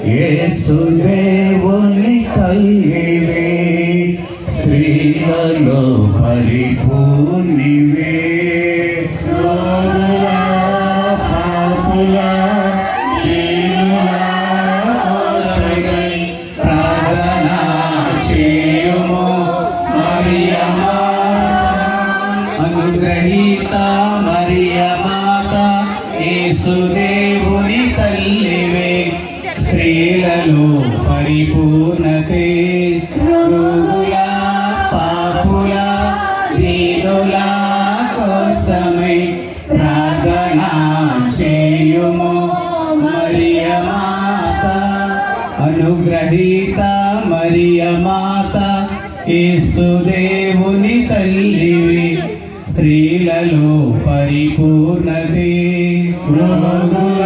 యేసుదేవుని తల్లివే, స్త్రీలలో పరిపూర్ణివే. ప్రార్థనా చేయుము మరియమ్మ, అనుగ్రహీత మరియమాత, యేసుదేవుని తల్లివే, స్త్రీలలో పరిపూర్ణతే. రోగుల పాపుల దీనుల కోసమై ప్రార్థనా చేయుము మరియమాత, అనుగ్రహీత మరియమాత, యేసుదేవుని తల్లివి, స్త్రీలలో పరిపూర్ణతే. రోగుల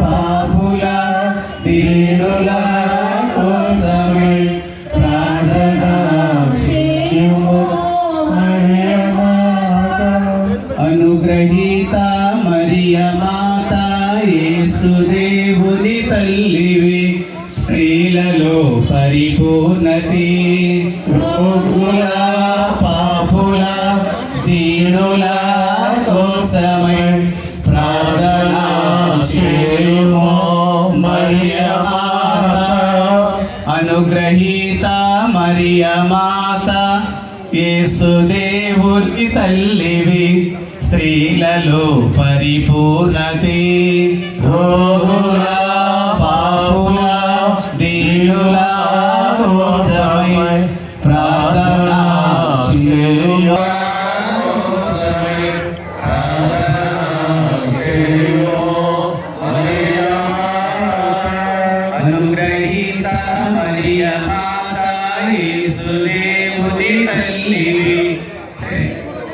పాపుల దీనుల కోసమై ప్రార్థనా చేయుము మరియమాత, అనుగ్రహీత మరియమాత, యేసుదేవుని తల్లివి, స్త్రీలలో పరిపూర్ణతే. రోగుల పాపుల దీనుల కోసమై ప్రార్థనా చేయుము మరియమాత, అనుగ్రహీత మరియమాత, యేసుదేవుని తల్లివి, స్త్రీలలో పరిపూర్ణతే. రోగుల పాపుల దీనుల కోసమై ప్రార్థనా చేయుము. అనుగ్రహీత మరియమాత, యేసుదేవుని తల్లివి,